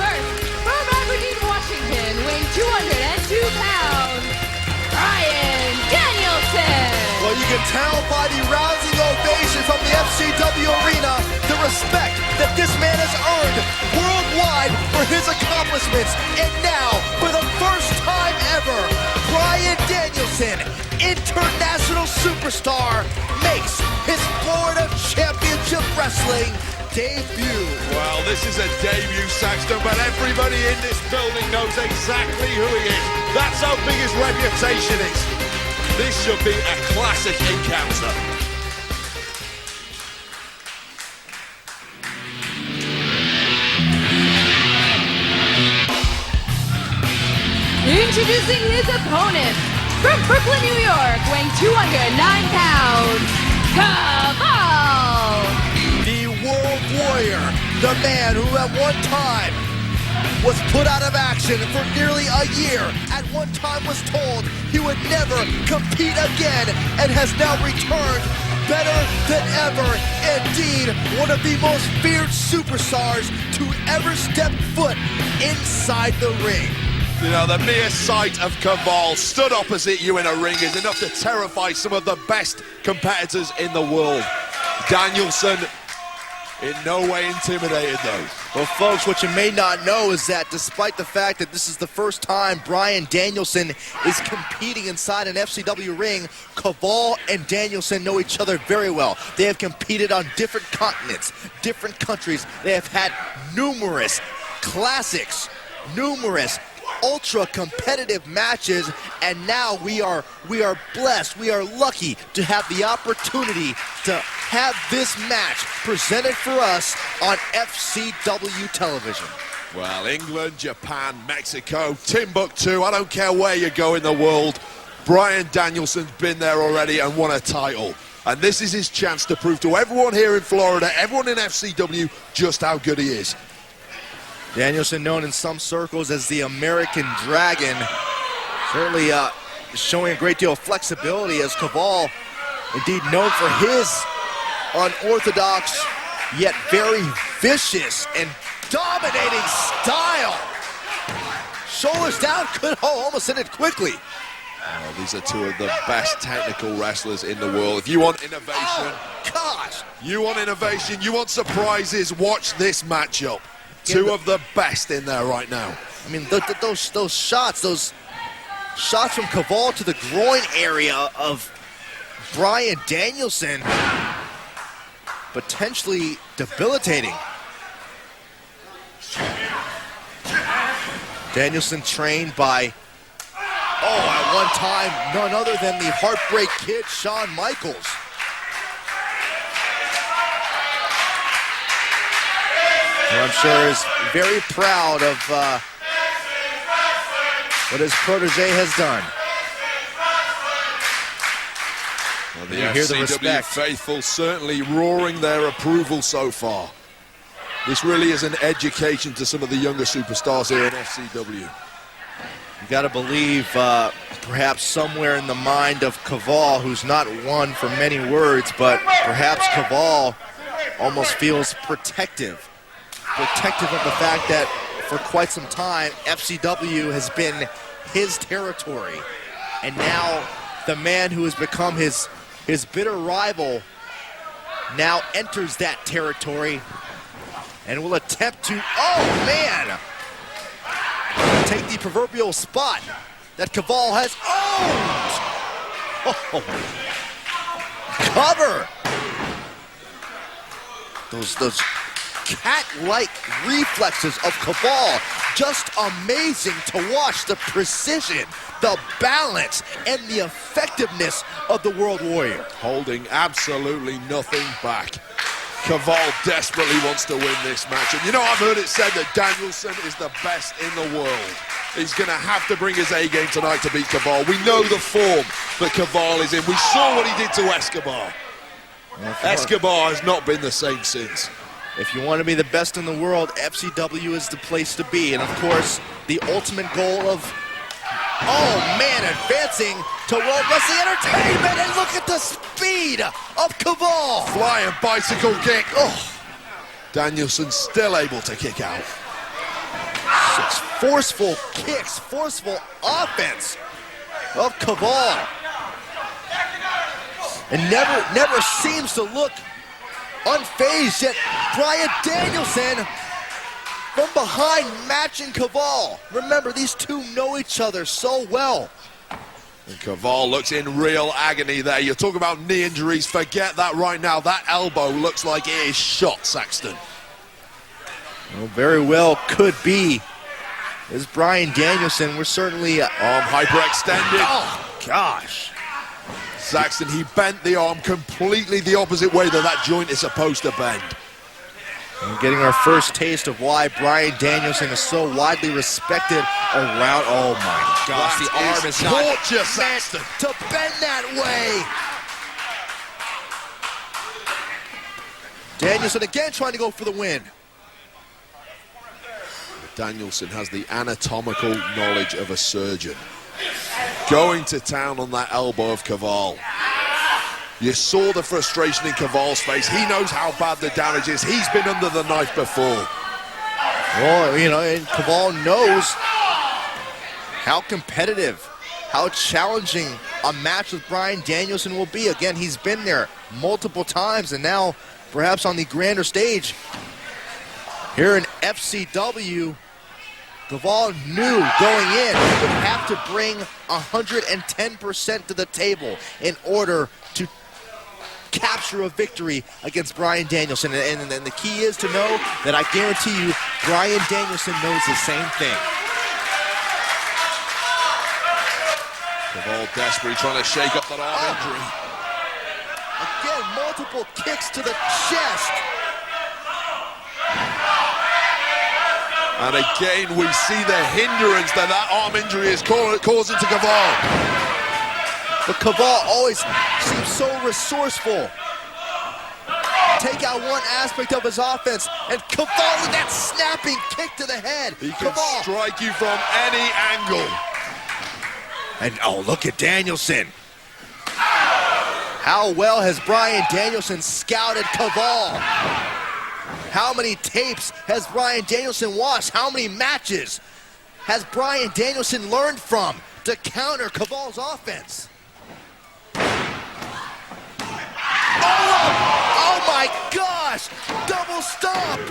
first, from Aberdeen, Washington, weighing 202 pounds, Bryan Danielson. Well, you can tell by the rousing ovation from the FCW arena the respect that this man has earned worldwide for his accomplishments. And now, for the first time ever, Bryan Danielson, international superstar, makes his Florida Championship Wrestling debut. Well, this is a debut, Saxton, but everybody in this building knows exactly who he is. That's how big his reputation is. This should be a classic encounter. Introducing his opponent, from Brooklyn, New York, weighing 209 pounds, Kaval. The World Warrior, the man who at one time was put out of action for nearly a year, at one time was told he would never compete again, and has now returned better than ever. Indeed, one of the most feared superstars to ever step foot inside the ring. You know, the mere sight of Kaval stood opposite you in a ring is enough to terrify some of the best competitors in the world. Danielson in no way intimidated though. Well, folks, what you may not know is that despite the fact that this is the first time Bryan Danielson is competing inside an FCW ring, Kaval and Danielson know each other very well. They have competed on different continents, different countries. They have had numerous classics, numerous ultra competitive matches, and now we are blessed, we are lucky to have the opportunity to have this match presented for us on FCW television. Well, England, Japan, Mexico, Timbuktu, I don't care where you go in the world, Bryan Danielson's been there already and won a title. And this is his chance to prove to everyone here in Florida, everyone in FCW, just how good he is. Danielson, known in some circles as the American Dragon, certainly showing a great deal of flexibility, as Kaval, indeed known for his unorthodox yet very vicious and dominating style. Shoulders down, could almost end it quickly. Oh, these are two of the best technical wrestlers in the world. If you want innovation, you want innovation, you want surprises, watch this matchup. Two of the best in there right now. I mean, those shots from Kaval to the groin area of Bryan Danielson, potentially debilitating. Danielson trained by, at one time, none other than the Heartbreak Kid, Shawn Michaels. I'm sure is very proud of what his protege has done. Well, the FCW faithful certainly roaring their approval so far. This really is an education to some of the younger superstars here in FCW. You got to believe perhaps somewhere in the mind of Kaval, who's not one for many words, but perhaps Kaval almost feels protective of the fact that for quite some time FCW has been his territory, and now the man who has become his bitter rival now enters that territory and will attempt to take the proverbial spot that Kaval has owned. Cover. Those cat-like reflexes of Kaval, just amazing to watch. The precision, the balance, and the effectiveness of the World Warrior. Holding absolutely nothing back. Kaval desperately wants to win this match. And you know, I've heard it said that Danielson is the best in the world. He's going to have to bring his A-game tonight to beat Kaval. We know the form that Kaval is in. We saw what he did to Escobar. Escobar has not been the same since. If you want to be the best in the world, FCW is the place to be. And of course, the ultimate goal of, advancing to World Wrestling Entertainment. And look at the speed of Kaval. Flying bicycle kick. Danielson still able to kick out. Six forceful kicks, forceful offense of Kaval. And never seems to look unfazed, yet Bryan Danielson from behind matching Kaval. Remember, these two know each other so well. And Kaval looks in real agony there. You talk about knee injuries, forget that right now. That elbow looks like it is shot, Saxton. Well, very well could be. As Bryan Danielson, we're certainly... arm hyperextended. Oh, gosh. Saxton, he bent the arm completely the opposite way that joint is supposed to bend. We're getting our first taste of why Bryan Danielson is so widely respected around. Oh my gosh, the arm is not torture, Saxton, to bend that way. Danielson again trying to go for the win. Danielson has the anatomical knowledge of a surgeon. Going to town on that elbow of Kaval. You saw the frustration in Kaval's face. He knows how bad the damage is. He's been under the knife before. Well, you know, and Kaval knows how competitive, how challenging a match with Bryan Danielson will be. Again, he's been there multiple times, and now perhaps on the grander stage here in FCW, Kaval knew going in he would have to bring 110% to the table in order to capture a victory against Bryan Danielson. And the key is to know that I guarantee you Bryan Danielson knows the same thing. Kaval desperately trying to shake up that arm injury. Again, multiple kicks to the chest. And again, we see the hindrance that arm injury is causing to Kaval. But Kaval always seems so resourceful. Take out one aspect of his offense, and Kaval with that snapping kick to the head. He can strike you from any angle. And oh, look at Danielson. How well has Bryan Danielson scouted Kaval? How many tapes has Bryan Danielson watched? How many matches has Bryan Danielson learned from to counter Kaval's offense? Oh my gosh! Double stomp!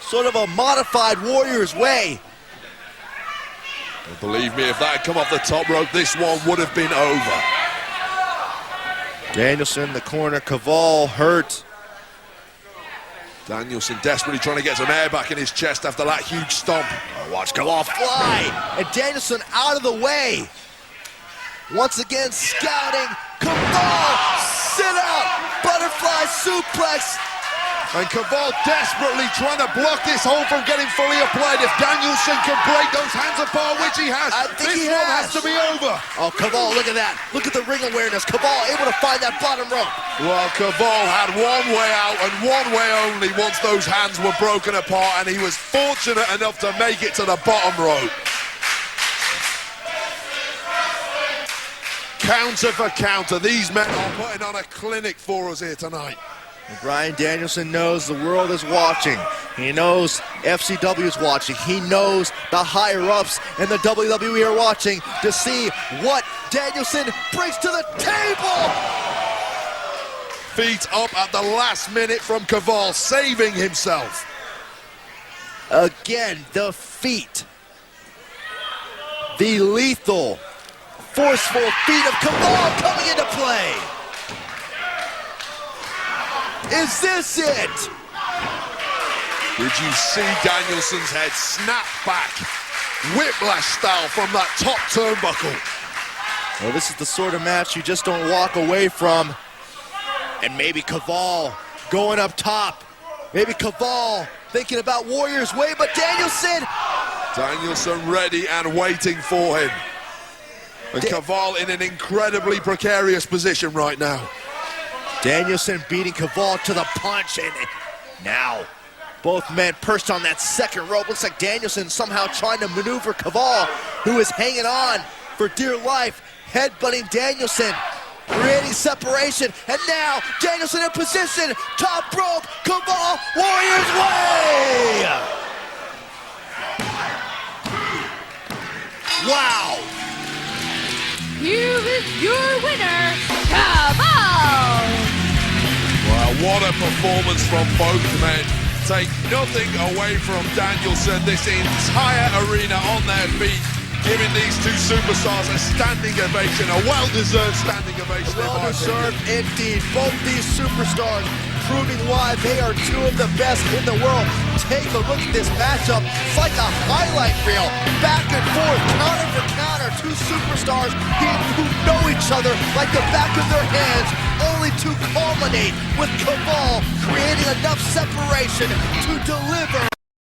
Sort of a modified Warriors way. Well, believe me, if that had come off the top rope, this one would have been over. Danielson in the corner, Kaval hurt. Danielson desperately trying to get some air back in his chest after that huge stomp. Oh, watch Kaval fly! And Danielson out of the way. Once again scouting. Kaval, sit out! Butterfly suplex. And Kaval desperately trying to block this hole from getting fully applied. If Danielson can break those hands apart, which he has, this one has to be over. Oh, Kaval, look at that. Look at the ring awareness. Kaval able to find that bottom rope. Well, Kaval had one way out and one way only once those hands were broken apart, and he was fortunate enough to make it to the bottom rope. Counter for counter. These men are putting on a clinic for us here tonight. Bryan Danielson knows the world is watching. He knows FCW is watching. He knows the higher-ups in the WWE are watching to see what Danielson brings to the table. Feet up at the last minute from Kaval, saving himself. Again, the feet. The lethal, forceful feet of Kaval coming into play. Is this it? Did you see Danielson's head snap back, whiplash style from that top turnbuckle? Well, this is the sort of match you just don't walk away from. And maybe Kaval going up top. Maybe Kaval thinking about Warriors way, but Danielson ready and waiting for him. And Kaval in an incredibly precarious position right now. Danielson beating Kaval to the punch, and now both men perched on that second rope. Looks like Danielson somehow trying to maneuver Kaval, who is hanging on for dear life, headbutting Danielson, creating separation, and now Danielson in position, top rope, Kaval, Warriors way! your winner, Kaval. Wow, what a performance from both men. Take nothing away from Danielson. This entire arena on their feet, giving these two superstars a standing ovation, a well-deserved standing ovation. Well-deserved indeed. Both these superstars proving why they are two of the best in the world. Take a look at this matchup. It's like a highlight reel. Back and forth, counter for counter. Two superstars who know each other like the back of their hands, only to culminate with Kaval creating enough separation to deliver